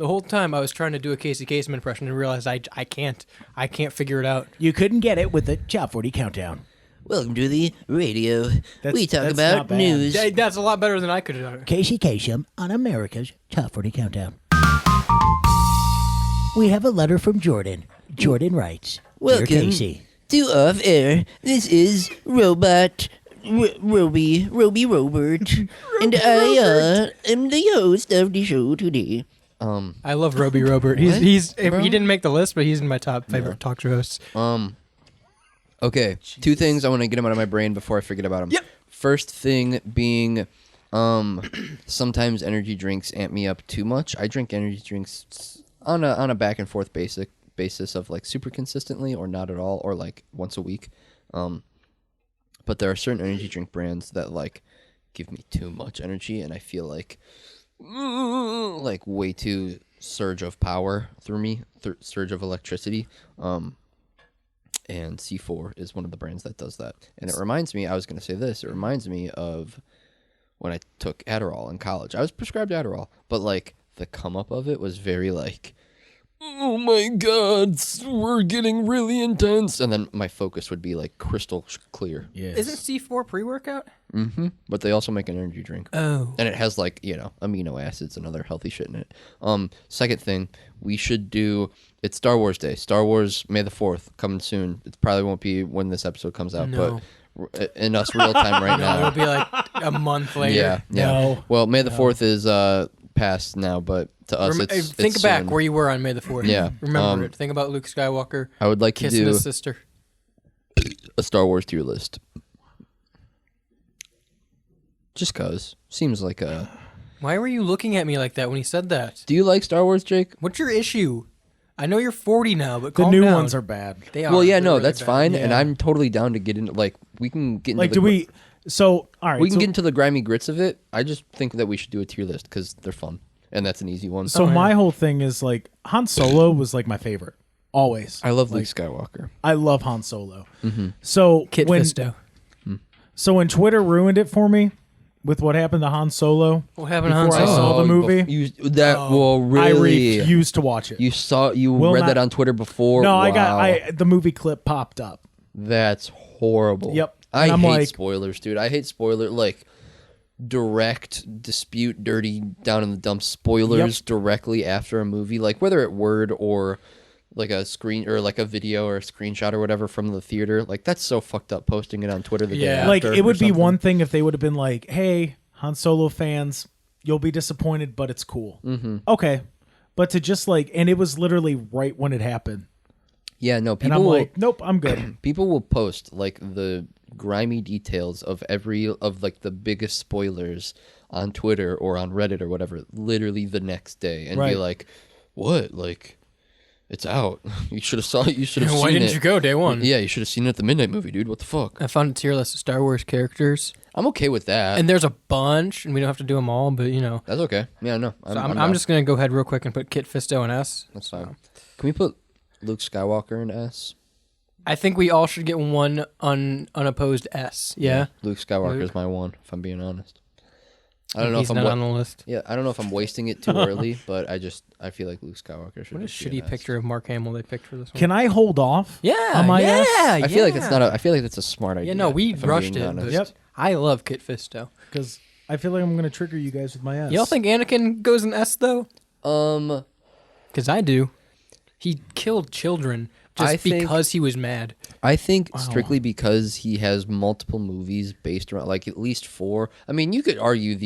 The whole time I was trying to do a Casey Kasem impression and realized I can't figure it out. You couldn't get it with the Top 40 Countdown. Welcome to the radio. We talk that's about not bad. news. That's a lot better than I could have done. Casey Kasem on America's Top 40 Countdown. We have a letter from Jordan. Jordan writes, Welcome Dear Casey. to Off Air. This is Roby Robert, and I am the host of the show today. I love Roby Robert. He didn't make the list, but he's in my top favorite talk show hosts. Okay, two things I want to get them out of my brain before I forget about them. Yep. First thing being, sometimes energy drinks amp me up too much. I drink energy drinks on a back and forth basis of like super consistently or not at all or like once a week. But there are certain energy drink brands that like give me too much energy, and I feel like way too surge of power through me, surge of electricity. And C4 is one of the brands that does that. And it reminds me, it reminds me of when I took Adderall in college. I was prescribed Adderall, but like the come up of it was very like, oh my God, we're getting really intense. And then my focus would be like crystal clear. Yes. Isn't C4 pre-workout? Mm-hmm. But they also make an energy drink. Oh. And it has like, amino acids and other healthy shit in it. Second thing, we should do, it's Star Wars Day. Star Wars May the 4th, coming soon. It probably won't be when this episode comes out, No. but in us real time right now. It'll be like a month later. Yeah. No. Well, May the 4th is past now, but to us it's Think back soon. where you were on May the 4th. Yeah. Remember it. Think about Luke Skywalker I would like to kissing do his sister. a Star Wars tier list. Just cause. Seems like a... Why were you looking at me like that when he said that? Do you like Star Wars, Jake? What's your issue? I know you're 40 now, but The calm new down. ones are bad. They are. Well, yeah, They're no, really that's bad. fine, and Yeah. I'm totally down to get into, like, we can get into Like, the... all right. We can so, get into the grimy grits of it. I just think that we should do a tier list because they're fun, and that's an easy one. So my whole thing is like Han Solo was like my favorite. Always. I love Luke Skywalker. I love Han Solo. So Kit when Fisto. so when Twitter ruined it for me with what happened to Han Solo, What happened to Han Before I Solo? saw the movie? Really? I refused to watch it. You Will read not- that on Twitter before? No, Wow. the movie clip popped up. That's horrible. Yep. I And I'm hate like- spoilers, dude. I hate like direct dispute, dirty down in the dumps spoilers directly after a movie, like whether it word or like a screen or like a video or a screenshot or whatever from the theater. Like that's so fucked up. Posting it on Twitter the day Yeah. after. Like it or would be something. one thing if they would have been like, "Hey, Han Solo fans, you'll be disappointed, but it's cool." Mm-hmm. Okay, but to just like, and it was literally right when it happened, Yeah, no. and People I'm will, like, "Nope, I'm good." people will post like the grimy details of like the biggest spoilers on Twitter or on Reddit or whatever literally the next day and be Right. like, what, like it's out. You should have seen it. Why didn't you go day one? Yeah, you should have seen it at the midnight movie, dude. What the fuck? I found a tier list of Star Wars characters, I'm okay with that. and there's a bunch, and we don't have to do them all, but That's okay. Yeah, no. I'm just gonna go ahead real quick and put Kit Fisto in S. That's fine. Can we put Luke Skywalker in S? I think we all should get one unopposed S. Yeah. Luke Skywalker Luke. is my one, if I'm being honest. I don't know He's if I'm not on the list. Yeah, I don't know if I'm wasting it too early, but I feel like Luke Skywalker should. What a just be shitty an S. picture of Mark Hamill they picked for this one. Can I hold off? Yeah. on my S? I feel like it's not. I feel like that's a smart idea. Yeah, no, we if I'm rushed being it. honest. But Yep. I love Kit Fisto. Because I feel like I'm going to trigger you guys with my S. Y'all think Anakin goes in S though? Because I do. He killed children I just think- because he was mad. I think strictly because he has multiple movies based around, like at least 4. I mean, you could argue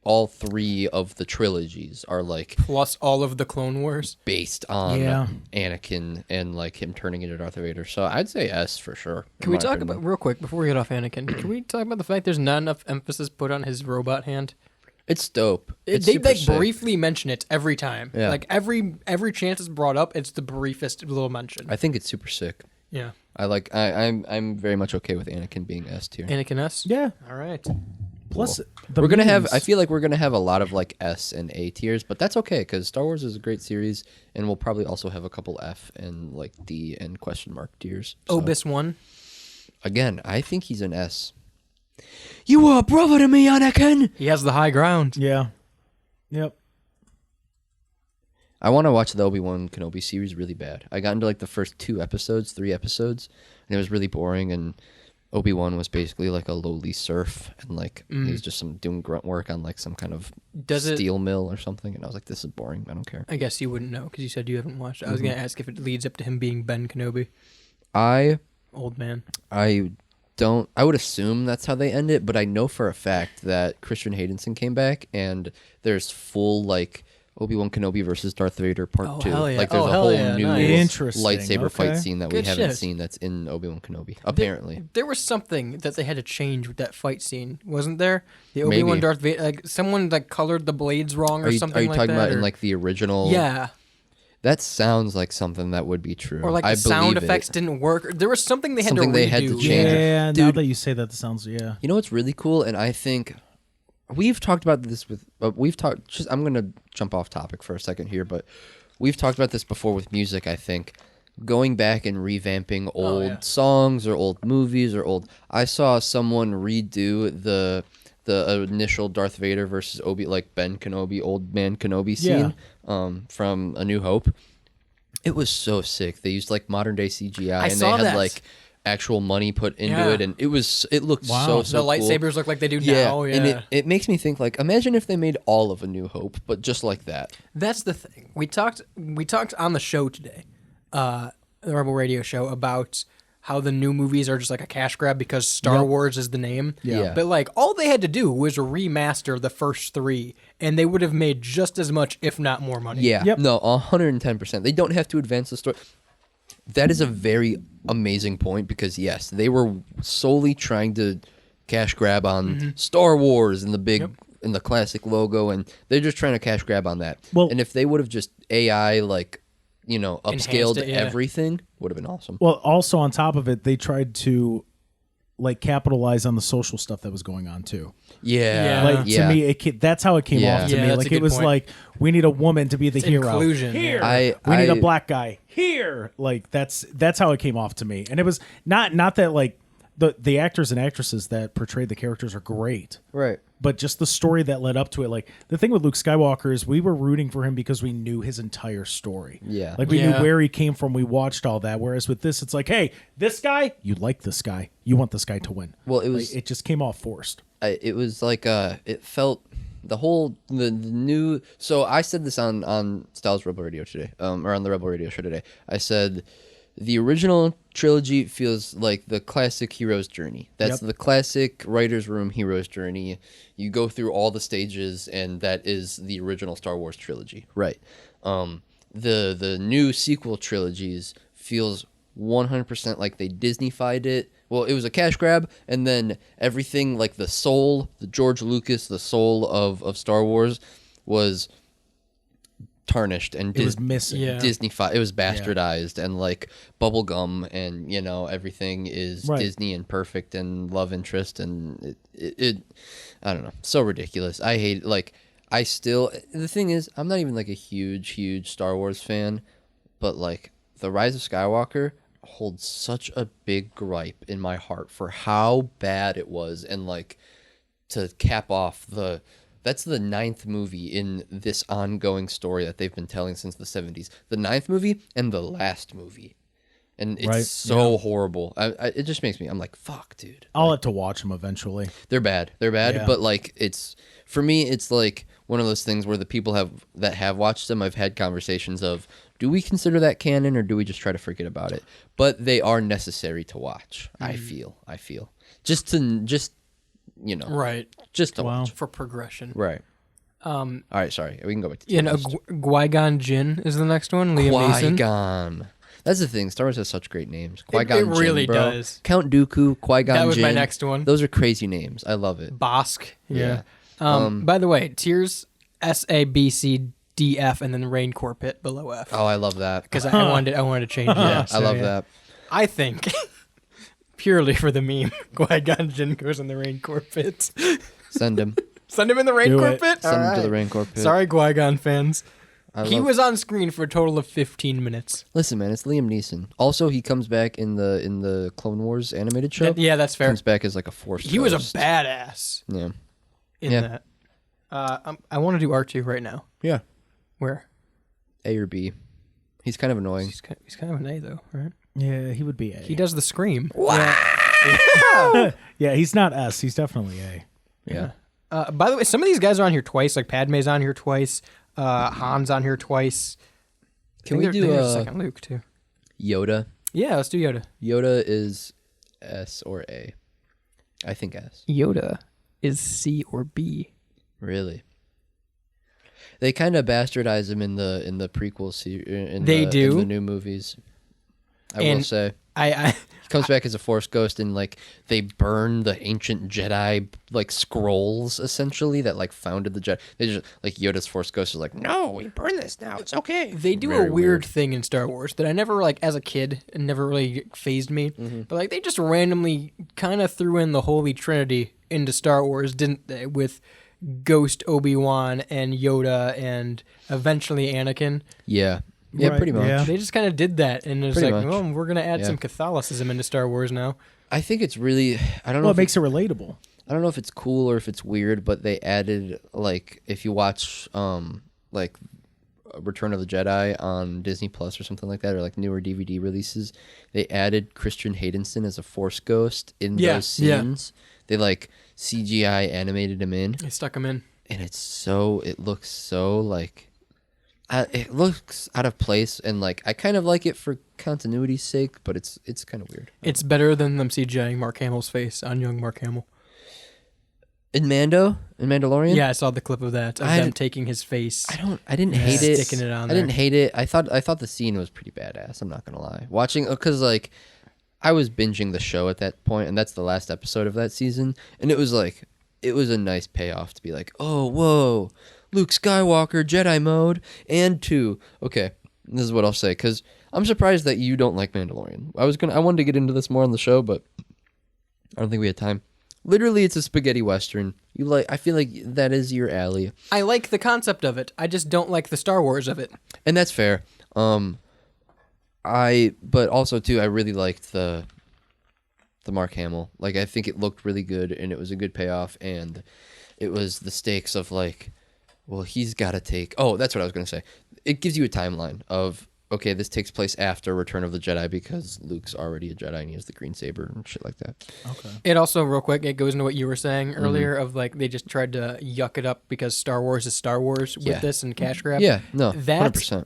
all 3 of the trilogies are like Plus all of the Clone Wars. based on Yeah. Anakin and like him turning into Darth Vader. So I'd say S for sure. Can we talk about, real quick, before we get off Anakin, can we talk about the fact there's not enough emphasis put on his robot hand? It's dope. It's They super like sick. briefly mention it every time. Yeah. Like every chance it's brought up, it's the briefest little mention. I think it's super sick. Yeah. I'm very much okay with Anakin being S tier. Anakin S? Yeah. All right. Plus, We're gonna have. I feel like we're gonna have a lot of like S and A tiers, but that's okay because Star Wars is a great series, and we'll probably also have a couple F and like D and question mark tiers. So, Obis 1. again, I think he's an S. You are a brother to me, Anakin. He has the high ground. Yeah. Yep. I want to watch the Obi-Wan Kenobi series really bad. I got into like the first 3 episodes, and it was really boring. And Obi-Wan was basically like a lowly serf, and like he was just doing grunt work on like some kind of steel mill or something. And I was like, this is boring. I don't care. I guess you wouldn't know because you said you haven't watched it. I was gonna ask if it leads up to him being Ben Kenobi. Old man. I would assume that's how they end it, but I know for a fact that Christian Haydenson came back, and there's full like Obi-Wan Kenobi versus Darth Vader Part 2. Hell yeah. Like there's a whole new Interesting. lightsaber fight scene that we Good haven't shit. seen that's in Obi-Wan Kenobi. Apparently, There was something that they had to change with that fight scene, wasn't there? The Obi-Wan Maybe. Darth Vader, like someone like colored the blades wrong or something are you like talking that. about in like the original? Yeah. That sounds like something that would be true. Or like I the sound believe effects it. didn't work. There was something they had Something to redo. they had to change. Yeah, now Dude. that you say that, sounds, yeah. You know what's really cool, and I think we've talked about this with I'm gonna jump off topic for a second here, but we've talked about this before with music. I think going back and revamping old songs or old movies or I saw someone redo the initial Darth Vader versus Ben Kenobi, old man Kenobi scene from A New Hope. It was so sick. They used like modern day CGI, and they had like actual money put into it, and it looked so the lightsabers look like they do now. Yeah, and it makes me think like, imagine if they made all of A New Hope, but just like that. That's the thing. We talked on the show today, the Rebel Radio show, about how the new movies are just like a cash grab because Star Wars is the name. Yeah. But like all they had to do was remaster the first 3 and they would have made just as much, if not more money. Yeah. No, 110%. They don't have to advance the story. That is a very amazing point because yes, they were solely trying to cash grab on Star Wars and the big and the classic logo, and they're just trying to cash grab on that. Well, and if they would have just AI upscaled it, everything, would have been awesome. Well, also on top of it, they tried to like capitalize on the social stuff that was going on too. Yeah. Like to me, that's how it came off to Yeah, me. that's a Like good it was point. like we need a woman to be the hero. Inclusion. Here, Yeah. we need a black guy here. Like that's how it came off to me. And it was not that like the actors and actresses that portrayed the characters are great. Right. But just the story that led up to it. Like the thing with Luke Skywalker is we were rooting for him because we knew his entire story. Yeah. Like we knew where he came from. We watched all that. Whereas with this, it's like, hey, this guy, you like this guy. You want this guy to win. Well, it was. Like, it just came off forced. It was like it felt the new. So I said this on Styles Rebel Radio today, or on the Rebel Radio show today. I said the original trilogy feels like the classic hero's journey. That's the classic writer's room hero's journey. You go through all the stages, and that is the original Star Wars trilogy, right? The new sequel trilogies feels 100% like they Disneyfied it. Well, it was a cash grab, and then everything like the George Lucas, the soul of Star Wars was tarnished and It was missing. Disneyfied. It was bastardized and like bubblegum, and everything is Disney and perfect and love interest, and it I don't know, so ridiculous. I hate it. Like the thing is, I'm not even like a huge Star Wars fan, but like The Rise of Skywalker holds such a big gripe in my heart for how bad it was, and like to cap off that's the 9th movie in this ongoing story that they've been telling since the 70s. The 9th movie and the last movie. And it's so horrible. It just makes me, I'm like, fuck, dude. I'll have to watch them eventually. They're bad. Yeah. But like for me, it's like one of those things where the people that have watched them, I've had conversations of, do we consider that canon or do we just try to forget about it? But they are necessary to watch. I feel just Right. just to watch. For progression. Right. All right, sorry. We can go back to Qui-Gon Jinn is the next one. Liam Neeson. Qui-Gon. That's the thing. Star Wars has such great names. Qui-Gon It Jinn, really bro. does. Count Dooku, Qui-Gon That was my Jinn. next one. Those are crazy names. I love it. Bosk. Yeah. By the way, tiers SABCDF and then Raincore Pit below F. Oh, I love that. Because I wanted to change that. Yeah, I love yeah. that. I think purely for the meme, Qui-Gon Jinn goes in the Raincore Pit. Send him. Send him in the Raincore it. Pit? Send him to Alright. the Rancor pit. Sorry, Qui-Gon fans. He love- was on screen for a total of 15 minutes. Listen, man, it's Liam Neeson. Also, he comes back in the Clone Wars animated show. Yeah, that's fair. Comes back as like a Force He was a ghost. badass Yeah. in that. I want to do R2 right now. Yeah. Where? A or B. He's kind of annoying. He's kind of an A though, right? Yeah, he would be A. He does the scream. Yeah, he's not S. He's definitely A. Yeah. By the way, some of these guys are on here twice. Like Padme's on here twice. Han's on here twice. Can we do a second Luke too? Yoda? Yeah, let's do Yoda. Yoda is S or A. I think S. Yoda is C or B. Really? They kind of bastardize him in the prequel series. In They do. in the new movies. I will say. I He comes back as a Force ghost, and like they burn the ancient Jedi like scrolls essentially that like founded the Jedi. They just like Yoda's Force ghost is like, no, we burn this now. It's okay. They do Very a weird thing in Star Wars that I never, like, as a kid, it never really phased me. But, like, they just randomly kind of threw in the Holy Trinity into Star Wars, didn't they? With Ghost Obi-Wan and Yoda and eventually Anakin. Yeah. Yeah, Right, pretty much. yeah. They just kind of did that. And it's Pretty like, much. well, we're going to add Yeah. some Catholicism into Star Wars now. I think it's really. I don't know. Well, if it makes it relatable. I don't know if it's cool or if it's weird, but they added like if you watch like Return of the Jedi on Disney Plus or something like that, or like newer DVD releases, they added Christian Haydenson as a Force ghost in those scenes. They like CGI animated him in, They stuck him in. and it looks so like. It looks out of place, and like I kind of like it for continuity's sake, but it's kind of weird. It's better than them CGIing Mark Hamill's face on young Mark Hamill. In Mandalorian. Yeah, I saw the clip of that, of them taking his face. I didn't hate it. Sticking it on I didn't there. hate it. I thought the scene was pretty badass. I'm not gonna lie. Watching because like I was binging the show at that point, and that's the last episode of that season, and it was a nice payoff to be like, oh whoa, Luke Skywalker Jedi mode and 2. Okay, this is what I'll say because I'm surprised that you don't like Mandalorian. I wanted to get into this more on the show, but I don't think we had time. Literally, it's a spaghetti western. I feel like that is your alley, I like the concept of it. I just don't like the Star Wars of it. and that's fair. But also too, I really liked the Mark Hamill. Like, I think it looked really good, and it was a good payoff, and it was the stakes of like, well, he's got to take. Oh, that's what I was gonna say. It gives you a timeline of. Okay, this takes place after Return of the Jedi because Luke's already a Jedi and he has the green saber and shit like that. Okay. It also, real quick, it goes into what you were saying earlier of like they just tried to yuck it up because Star Wars is Star Wars with this and cash grab. Yeah, no, That 100%.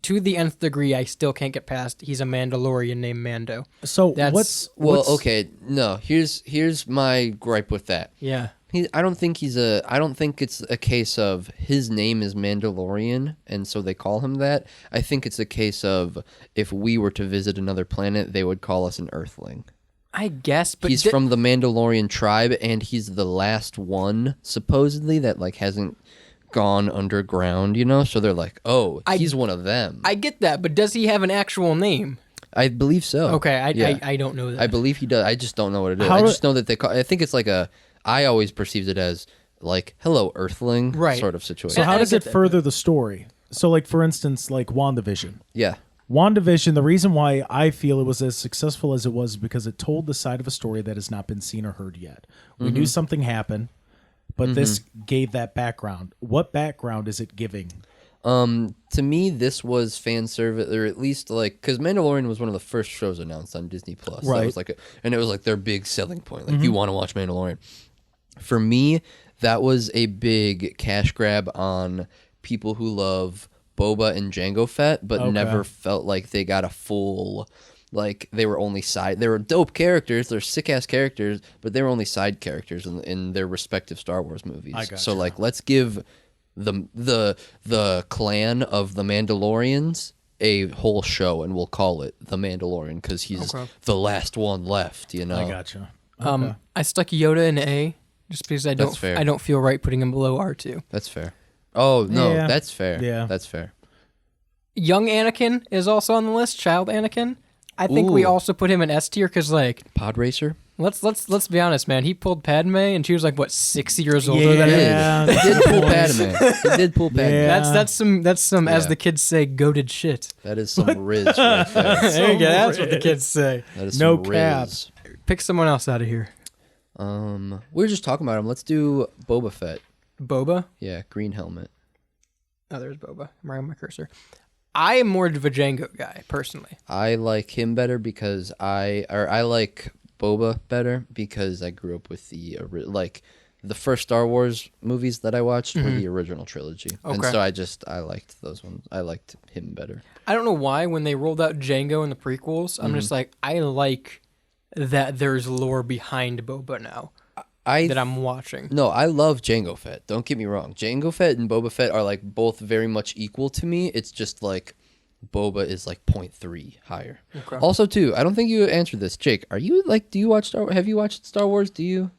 to the nth degree, I still can't get past. He's a Mandalorian named Mando. So That's- Well, okay, no. Here's my gripe with that. Yeah, I don't think it's a case of his name is Mandalorian and so they call him that. I think it's a case of if we were to visit another planet, they would call us an Earthling. I guess. But He's from the Mandalorian tribe, and he's the last one supposedly that like hasn't gone underground. You know, so they're like, oh, he's one of them. I get that, but does he have an actual name? I believe so. Okay, Yeah. I don't know that. I believe he does. I just don't know what it is. How I do- just know that they call. I think it's like a. I always perceived it as like "Hello, Earthling" Right. sort of situation. So how I does get it that. further the story? So like for instance, like WandaVision. Yeah. WandaVision, the reason why I feel it was as successful as it was because it told the side of a story that has not been seen or heard yet. We knew something happened, but this gave that background. What background is it giving? To me, this was fan service, or at least like because Mandalorian was one of the first shows announced on Disney Plus. That Right. was like, and it was like their big selling point. Like you want to watch Mandalorian. For me, that was a big cash grab on people who love Boba and Jango Fett, but Okay. never felt like they got a full. Like they were only side. They were dope characters. They're sick ass characters, but they were only side characters in their respective Star Wars movies. I gotcha. So like, let's give the clan of the Mandalorians a whole show, and we'll call it the Mandalorian because he's the last one left. You know. I gotcha. Okay. I stuck Yoda in A just because I That's fair. don't feel right putting him below R2. That's fair. Oh no, Yeah. that's fair. Yeah. That's fair. Young Anakin is also on the list. Child Anakin. I think we Ooh. also put him in S tier because like Pod racer. let's be honest, man. He pulled Padme and she was like what 6 years older than him. Yeah. He did pull Padme. He did pull Padme. Yeah. That's some as Yeah. the kids say goated shit. That is some Riz right there. There you go. That's what the kids say. That is No some cap. Riz. Pick someone else out of here. We were just talking about him. Let's do Boba Fett. Boba. Yeah, green helmet. Oh, there's Boba. I'm right on my cursor. I am more of a Django guy, personally. I like him better because I like Boba better because I grew up with the first Star Wars movies that I watched were the original trilogy. And so I liked those ones. I liked him better. I don't know why when they rolled out Django in the prequels, I'm just like, I like that there's lore behind Boba now that I'm watching. No, I love Jango Fett. Don't get me wrong. Jango Fett and Boba Fett are like both very much equal to me. It's just like Boba is like 0.3 higher. Okay. Also, too, I don't think you answered this, Jake. Are you like? Do you watch Have you watched Star Wars? Do you?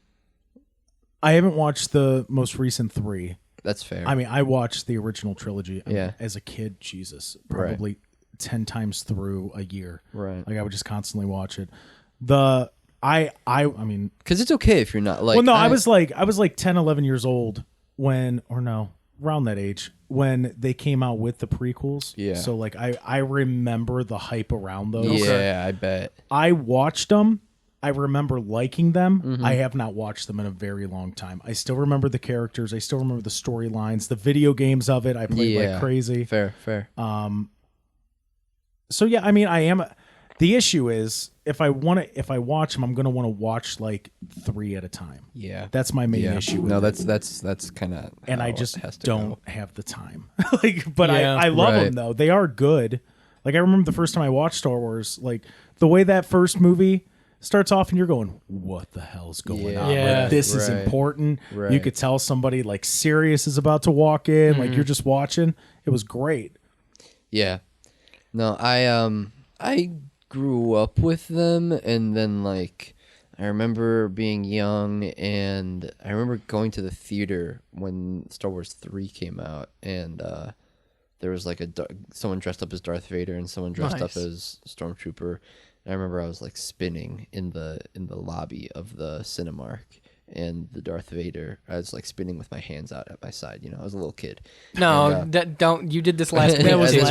I haven't watched the most recent 3. That's fair. I mean, I watched the original trilogy. Yeah. As a kid, Jesus, probably 10 times through a year. Right. Like I would just constantly watch it. I mean, because it's okay if you're not like. well, no, I was like 10, 11 years old around that age when they came out with the prequels. Yeah. So like I remember the hype around those. Yeah, I bet. I watched them. I remember liking them. I have not watched them in a very long time. I still remember the characters. I still remember the storylines, the video games of it. I played like crazy. Fair. So yeah, I mean, I am. The issue is if I watch them, I'm gonna want to watch like 3 at a time. Yeah, that's my main issue. No, that's kind of. And I just don't have the time. But I love them though. They are good. Like I remember the first time I watched Star Wars, like the way that first movie starts off and you're going, what the hell's going on? Like, this is important. You could tell somebody like Sidious is about to walk in, like you're just watching. It was great. Yeah. No, I grew up with them, and then like I remember being young, and I remember going to the theater when Star Wars 3 came out, and there was like someone dressed up as Darth Vader and someone dressed up as Stormtrooper. And I remember I was like spinning in the lobby of the Cinemark, and the Darth Vader, I was like spinning with my hands out at my side. I was a little kid. No, and, don't. You did this last week.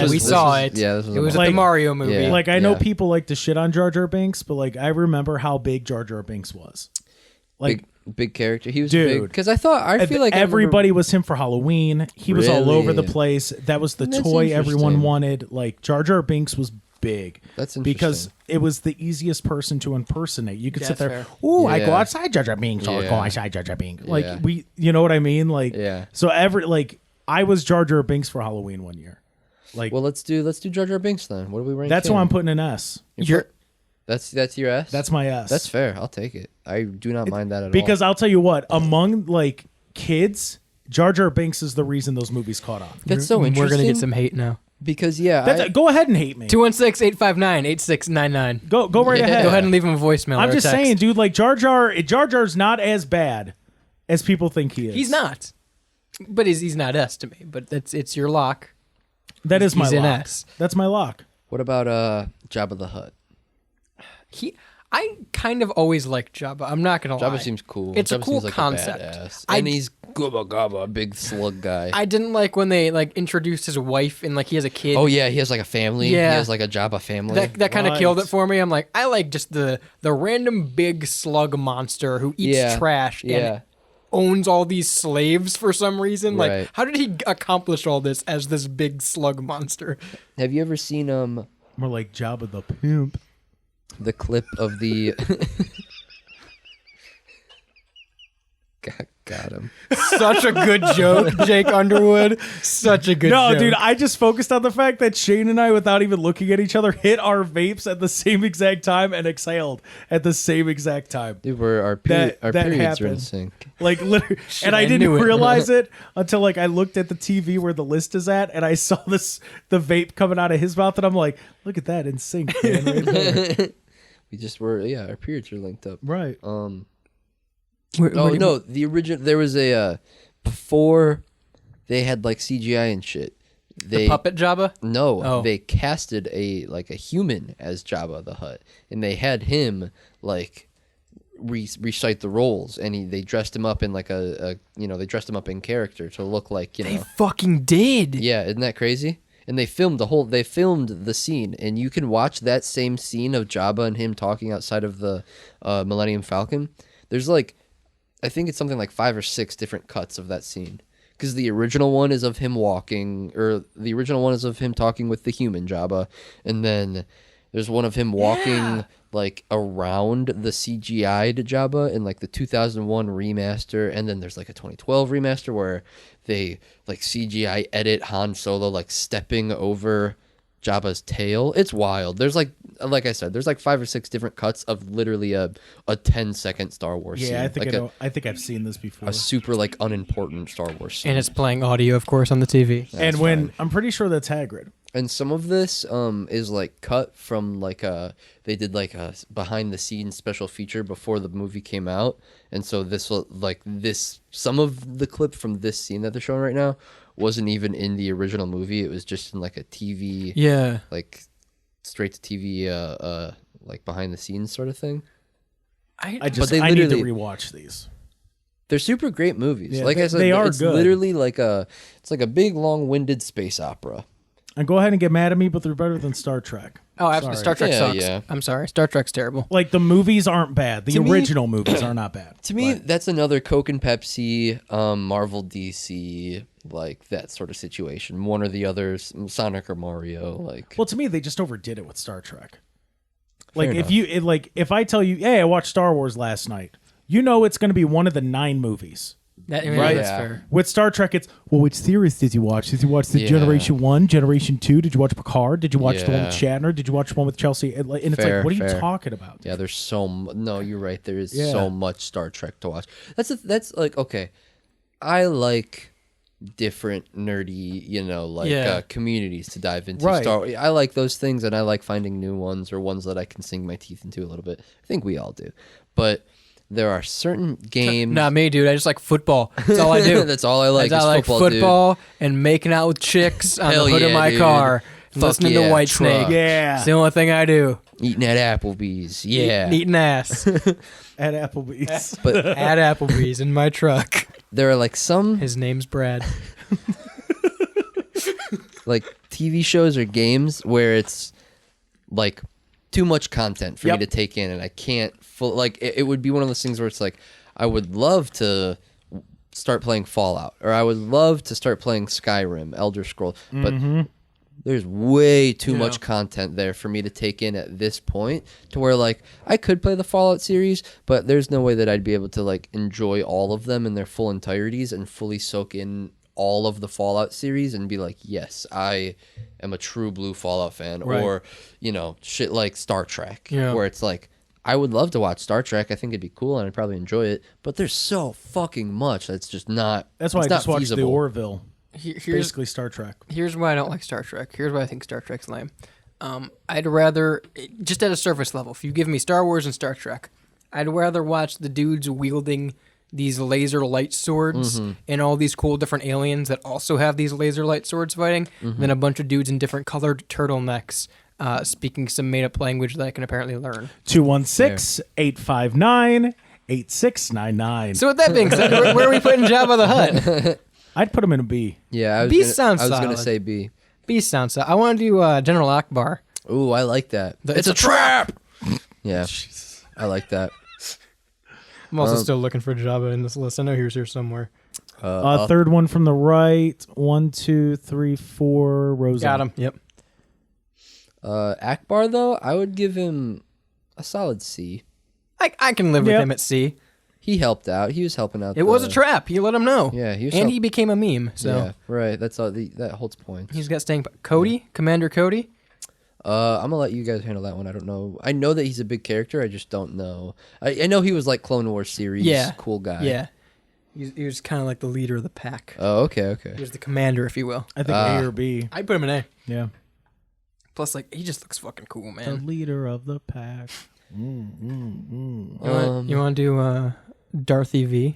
We saw it. Yeah, it was at the Mario movie. Yeah, like I know people like to shit on Jar Jar Binks, but like I remember how big Jar Jar Binks was. Like big character. He was big because I feel like everybody was him for Halloween. He was all over the place. That was the toy everyone wanted. Like Jar Jar Binks was big. That's interesting. Because it was the easiest person to impersonate. You could sit there, I go outside Jar Jar Binks, or go outside Jar Jar Binks. Like you know what I mean? Like so I was Jar Jar Binks for Halloween one year. Like well, let's do Jar Jar Binks then. What do we rank? That's why I'm putting an S. That's your S? That's my S. That's fair. I'll take it. I do not mind that at all. Because I'll tell you what, among like kids, Jar Jar Binks is the reason those movies caught on. That's so interesting. We're gonna get some hate now. Because go ahead and hate me. 216-859-8699. Go right ahead. Go ahead and leave him a voicemail. I'm just saying, dude. Like Jar Jar's not as bad as people think he is. He's not, but he's not S to me. But it's your lock. That is my lock. He's an S. That's my lock. What about Jabba the Hutt? I kind of always liked Jabba. I'm not gonna lie. Jabba seems cool. It's Jabba a cool seems like concept. A badass. And he's gubba gubba, big slug guy. I didn't like when they like introduced his wife and like he has a kid. Oh yeah, he has like a family. Yeah. He has like a Jabba family. That kind of killed it for me. I'm like, I like just the random big slug monster who eats trash and owns all these slaves for some reason. Like, how did he accomplish all this as this big slug monster? Have you ever seen more like Jabba the Pimp? The clip of the got him. Such a good joke, Jake Underwood. Such a good joke. No, dude, I just focused on the fact that Shane and I, without even looking at each other, hit our vapes at the same exact time and exhaled at the same exact time. Dude, our periods are in sync. Like literally, and I didn't realize it until like I looked at the TV where the list is at, and I saw the vape coming out of his mouth, and I'm like, look at that in sync, man. Right there. We just were, our periods are linked up. Right. No, the original, there was a, before they had like CGI and shit. The puppet Jabba? No, they casted a human as Jabba the Hutt, and they had him like recite the roles, and they dressed him up in like they dressed him up in character to look like, They fucking did. Yeah, isn't that crazy? And they filmed the scene, and you can watch that same scene of Jabba and him talking outside of the Millennium Falcon. There's like, I think it's something like 5 or 6 different cuts of that scene, because the original one is of him walking, or the original one is of him talking with the human Jabba, and then there's one of him walking like around the CGI'd Jabba in like the 2001 remaster, and then there's like a 2012 remaster where they like CGI edit Han Solo like stepping over Jabba's tail. It's wild. There's like I said, there's like 5 or 6 different cuts of literally a 10-second Star Wars scene. Yeah, I think like I think I've seen this before. a super like unimportant Star Wars scene. And it's playing audio, of course, on the TV. and when I'm pretty sure that's Hagrid. And some of this is like cut from like they did like a behind the scenes special feature before the movie came out, and so some of the clip from this scene that they're showing right now wasn't even in the original movie. It was just in like a TV, like straight to TV, like behind the scenes sort of thing. I need to rewatch these. They're super great movies. Yeah, like I said, they are it's good. literally like a big long-winded space opera. And go ahead and get mad at me, but they're better than Star Trek. Oh, absolutely. Star Trek Yeah, sucks. yeah. I'm sorry. Star Trek's terrible. Like the movies aren't bad. The original movies are not bad. To me, that's another Coke and Pepsi, Marvel, DC, like that sort of situation. One or the others, Sonic or Mario. Like, Well, to me, they just overdid it with Star Trek. Like Fair if I tell you, hey, I watched Star Wars last night, you know it's going to be one of the 9 movies. Right? That's Yeah. fair. With Star Trek, it's, well, which series did you watch? Did you watch the Generation 1, Generation 2? Did you watch Picard? Did you watch the one with Shatner? Did you watch the one with Chelsea? And it's Fair, like, what are you fair. talking about? yeah, there's no, you're right. There is Yeah. so much Star Trek to watch. That's like, okay, I like different nerdy, communities to dive into. Right. I like those things, and I like finding new ones or ones that I can sink my teeth into a little bit. I think we all do, but there are certain games. Not me, dude. I just like football. That's all I do. That's all I like. I like football and making out with chicks on Hell the hood of yeah, my dude. car. And Fuck listening yeah, to White truck. Snake. Yeah. It's the only thing I do. Eating at Applebee's. Yeah. Eating ass At Applebee's. But at Applebee's in my truck. there are like some His name's Brad. like TV shows or games where it's like too much content for me to take in, and I can't it would be one of those things where it's like I would love to start playing Fallout, or I would love to start playing Skyrim, Elder Scrolls, but there's way too much content there for me to take in at this point, to where like I could play the Fallout series, but there's no way that I'd be able to like enjoy all of them in their full entireties and fully soak in all of the Fallout series and be like, yes, I am a true blue Fallout fan. Right. Or shit like Star Trek, Yeah. where it's like I would love to watch Star Trek. I think it'd be cool and I'd probably enjoy it, but there's so fucking much that's just not. That's why I it's not just watched feasible. the Orville. Here's Basically Star Trek. Here's why I don't like Star Trek. Here's why I think Star Trek's lame. I'd rather, just at a surface level, if you give me Star Wars and Star Trek, I'd rather watch the dudes wielding these laser light swords and all these cool different aliens that also have these laser light swords fighting than a bunch of dudes in different colored turtlenecks speaking some made-up language that I can apparently learn. 216-859-8699. So with that being said, where are we putting Jabba the Hutt? I'd put him in a B. Yeah, B sounds I was gonna solid. say B. Beast sounds so. I want to do General Akbar. Ooh, I like that. It's a trap! Yeah, I like that. I'm also still looking for Jabba in this list. I know he was here somewhere. Third one from the right. 1, 2, 3, 4 rows. Got up. him. Yep. Akbar though, I would give him a solid C. I can live with Yep. him at C. He helped out. He was helping out. It was a trap. He let him know. Yeah, he was and he became a meme. So Yeah, right. That's all. That holds points. he's got staying. Cody, Commander Cody. I'm gonna let you guys handle that one. I don't know. I know that he's a big character. I just don't know. I know he was like Clone Wars series. Yeah. Cool guy. Yeah. He was kind of like the leader of the pack. Oh, okay. He was the commander, if you will. I think A or B. I'd put him in A. Yeah. Plus, like, he just looks fucking cool, The man. leader of the pack. You want to do Darth EV?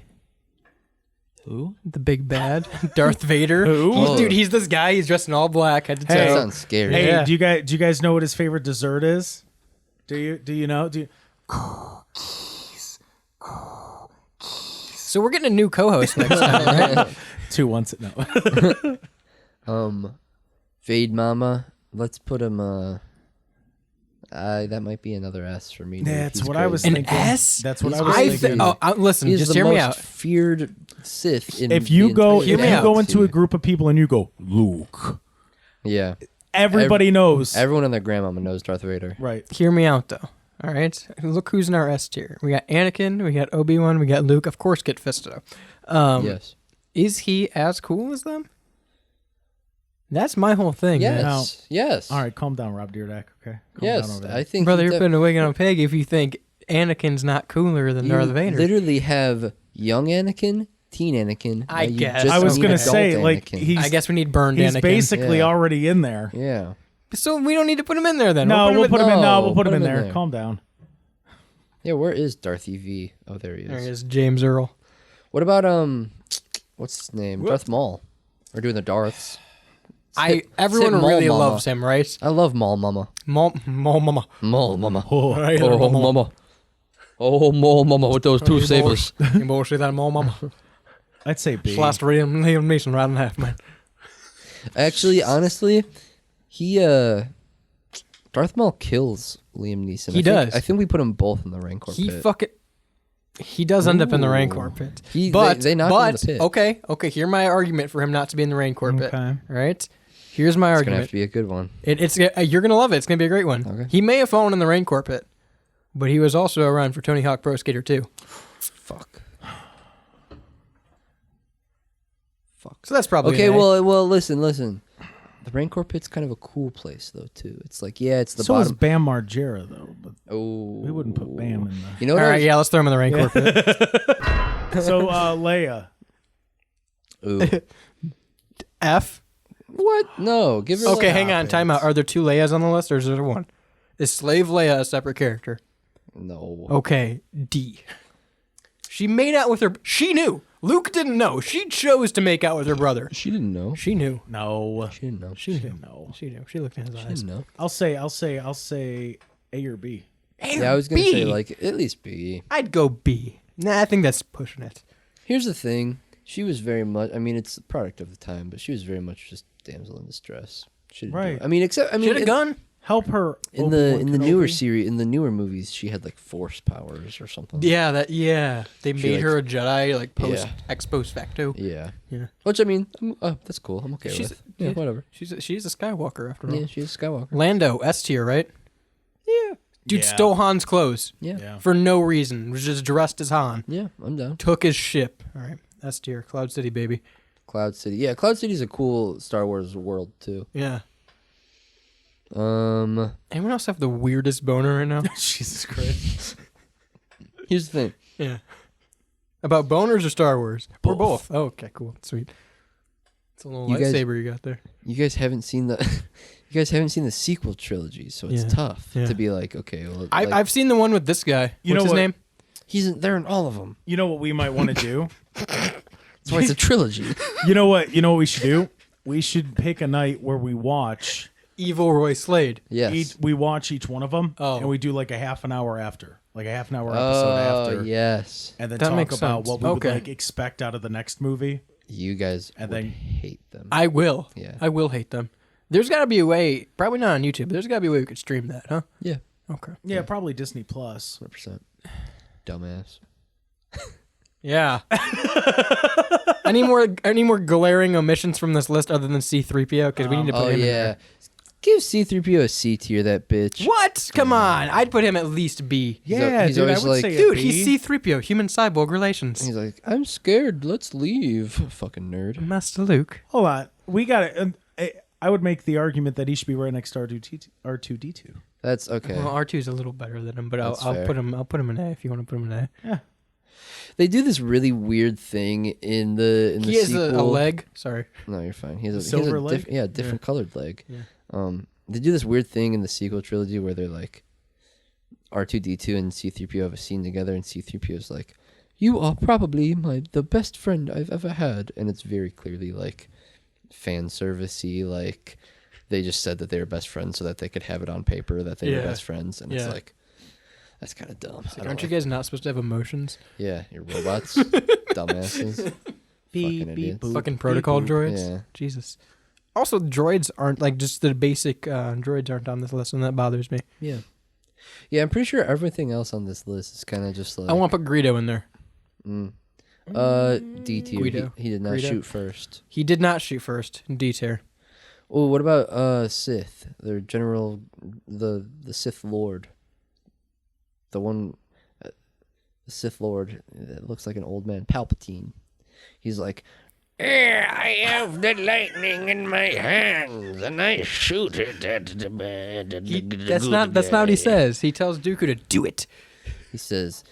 Who? The big bad? Darth Vader? Who? Dude, he's this guy. He's dressed in all black. Head to Hey. That toe. sounds scary. Hey, Yeah. do you guys know what his favorite dessert is? Do you know? So we're getting a new co-host next time, right? 2 once no. Fade Mama. Let's put him. That might be another S for me. dude. That's He's what I was crazy. An thinking. S? That's what He's I was crazy. thinking. Listen, He's just the hear me most out. feared Sith in If you the go, entire if you me out. go into a galaxy. group of people and you go, Luke, Yeah. everybody knows. Everyone and their grandmama knows Darth Vader. Right. Hear me out, though. All right? Look who's in our S tier. We got Anakin, we got Obi-Wan, we got Luke, of course, Kit Fisto. Yes. Is he as cool as them? That's my whole thing, Yes. man. Now- Yes. All right, calm down, Rob Deerdack. Okay. Calm down Yes. over there. I think Brother, he you're putting a wig on a peg if you think Anakin's not cooler than you Darth Vader. literally have young Anakin, teen Anakin. I now you guess. just I was need gonna adult say, like, Anakin. he's I guess we need burned he's Anakin. basically Yeah. already in there. Yeah. So we don't need to put him in there then. No, we'll put him in. No, we'll No, put him in there. Calm down. Yeah, where is Darth EV? Oh, there he is. There he is, James Earl. What about what's his name? Darth Maul. We're doing the Darths. Everyone Maul really Mama. loves him, right? I love Maul Mama. Maul Mama. Maul Mama. Oh, Right, Oh, Mama. Oh, Maul Mama with those two sabers. You bullshit that Maul Mama. I'd say B. Sliced Liam Neeson right in half, man. Actually, honestly, he Darth Maul kills Liam Neeson. He does. I think we put them both in the Rancor pit. He does end up in the Ooh. Rancor pit. They But knocked him in the pit. okay. Hear my argument for him not to be in the Rancor pit. Okay. All right. Here's my It's gonna have argument. to be a good one. It's you're gonna love it. It's gonna be a great one. Okay. He may have fallen in the Rancor pit, but he was also around for Tony Hawk Pro Skater 2. Fuck. So that's probably Okay, an A. well, listen. The Rancor pit's kind of a cool place though too. It's like it's the So is bottom. Bam Margera though, but Oh, we wouldn't put Bam in the. You know All what? right, yeah, let's throw him in the Rancor pit. So Leia. Ooh. F. What? No, give her. Okay, like, hang on. Time out. Are there two Leias on the list, or is there one? Is Slave Leia a separate character? No. Okay, D. She made out with her. She knew. Luke didn't know. She chose to make out with her brother. She didn't know. She knew. No. She didn't know. She knew. No. She knew. She looked in his She eyes. didn't know. I'll say A or B. Yeah, I was gonna B. say like at least B. I'd go B. Nah, I think that's pushing it. Here's the thing. She was very much. I mean, it's the product of the time, but she was very much just damsel in distress. She didn't do Right. it. I mean, except She had a gun. Help her. in the newer series, in the newer movies, she had like force powers or something. Yeah, They made like- her a Jedi, like Yeah. ex post facto. Yeah. Yeah. Which I mean, that's cool. I'm okay She's- with. Yeah, yeah. whatever. She's a Skywalker after all. Yeah, she's a Skywalker. Lando, S tier, right? Yeah. Dude Yeah. stole Han's clothes Yeah. Yeah. for no reason. Was just dressed as Han. Yeah, I'm down. Took his ship. All right, S tier, Cloud City, baby. Cloud City. Yeah, Cloud City's a cool Star Wars world too. Yeah. Here's Anyone else have the weirdest boner right now? Jesus Christ. the thing. Yeah. About boners or Star Wars? Or both. Oh, okay, cool. Sweet. It's a little You guys- lightsaber you got there. You guys haven't seen the you guys haven't seen the sequel trilogy, so it's Yeah. tough Yeah. to be like, okay, well, I've seen the one with this guy. You What's know his what? name? they're in all of them. You know what we might want to do? That's why it's a trilogy. You know what we should do? We should pick a night where we watch Evil Roy Slade. Yes. we watch each one of them, Oh. and we do like a half an hour after, like a half an hour episode after, yes. and then That talk makes about sense. what we Okay. would like expect out of the next movie. You guys And would then- hate them. I will. Yeah. I will hate them. There's got to be a way, probably not on YouTube, but there's got to be a way we could stream that, huh? Yeah. Okay. Yeah, probably Disney Plus. 100%. Dumbass. Yeah. Any more glaring omissions from this list other than C-3PO? Because we need to put Oh him in yeah. there. Give C-3PO a C tier, that bitch. What? Come on. I'd put him at least B. Yeah, he's dude, I always would like- say a Dude, B. he's C-3PO, human cyborg relations. He's like, I'm scared. Let's leave. Fucking nerd. Master Luke. Hold on, we got it. I would make the argument that he should be right next to R2D2. That's okay. Well, R2's a little better than him, but I'll That's fair. put him. I'll put him in A if you want to put him in A. Yeah. They do this really weird thing in the He has sequel. a leg. Sorry. No, you're fine. He has a Silver leg? different colored leg. Yeah. They do this weird thing in the sequel trilogy where they're like, R2D2 and C-3PO have a scene together, and C-3PO is like, "You are probably the best friend I've ever had," and it's very clearly like fan servicey. Like they just said that they were best friends so that they could have it on paper that they were Yeah. best friends, and it's Yeah. like. That's kind of dumb. I don't Aren't you like- guys not supposed to have emotions? Yeah, you're robots, dumbasses. Fucking idiots. Fucking protocol droids. Yeah. Jesus. Also, droids aren't like just the basic droids aren't on this list, and that bothers me. Yeah. Yeah, I'm pretty sure everything else on this list is kind of just like. I want to put Greedo in there. D tier. Guido. He did not Greedo. shoot first. He did not shoot first. D tier. Oh, what about Sith? Their general, the Sith Lord. The one, the Sith Lord that looks like an old man, Palpatine. He's like, I have the lightning in my hands, and I shoot it at the That's not what he says. He tells Dooku to do it. he says,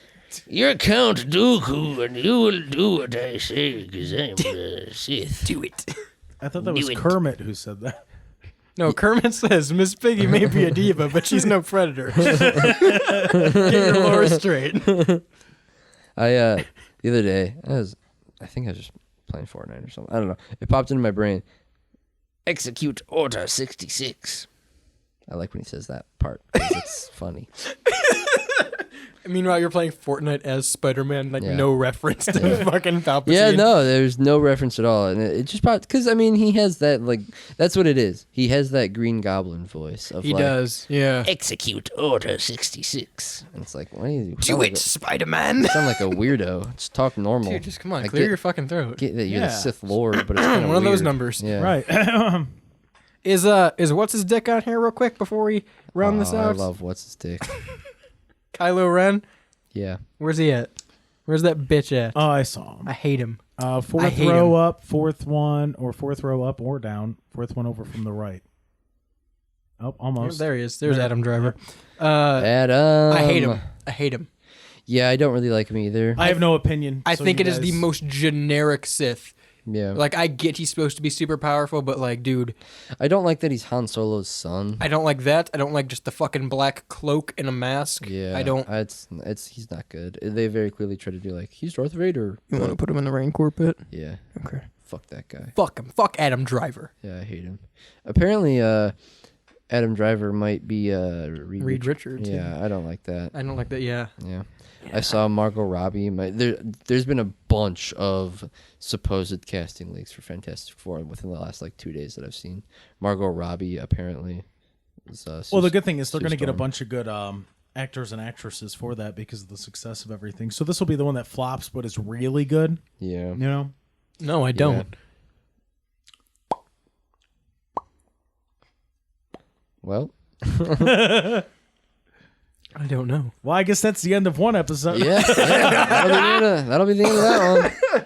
You're Count Dooku, and you will do what I say, because I'm the Sith. Do it. I thought that was Do it. Kermit who said that. No, Kermit says Miss Piggy may be a diva, but she's no predator. Get your lore straight. the other day, I think I was just playing Fortnite or something. I don't know. It popped into my brain. Execute Order 66. I like when he says that part because it's funny. Meanwhile, you're playing Fortnite as Spider-Man, like Yeah. no reference to fucking Palpatine. Yeah, no, there's no reference at all, and it just popped because I mean he has that like that's what it is. He has that Green Goblin voice. Of He like, does, yeah. Execute Order 66. And it's like, why do you Do it, Spider-Man. sound like a weirdo? Just talk normal. Dude, just come on, I clear get- your fucking throat. Get that you're the Yeah. Sith Lord, but it's kind One of those numbers. Yeah, Right. Is what's his dick on here real quick before we round this I out? love what's his dick. Kylo Ren. Yeah, Where's he at? Where's that bitch at? Oh, I saw him. I hate him. Fourth hate row him. up, fourth row up or down, fourth one over from the right. Oh, almost. There he is. There's Yeah. Adam Driver. Adam. I hate him. I hate him. Yeah, I don't really like him either. I have no opinion. I so think you it is the guys- most generic Sith. Yeah, Like, I get he's supposed to be super powerful, but like, dude, I don't like that he's Han Solo's son. I don't like that. I don't like just the fucking black cloak and a mask. Yeah, I don't. It's he's not good. They very clearly try to do like he's Darth Vader. You want to put him in the Rancor pit? Yeah, Okay. fuck that guy. Fuck him. Fuck Adam Driver. Yeah, I hate him. Apparently, Adam Driver might be Reed Richards. Yeah, I don't like that. I don't like that. Yeah. Yeah. I saw Margot Robbie. There's been a bunch of supposed casting leaks for Fantastic Four within the last like 2 days that I've seen. Margot Robbie apparently. Is, Well, the good thing is they're Sue going to get a Storm. bunch of good actors and actresses for that because of the success of everything. So this will be the one that flops, but is really good. Yeah. You know. No, I don't. Well. I don't know. Well, I guess that's the end of one episode. Yeah. That'll be the end of that one.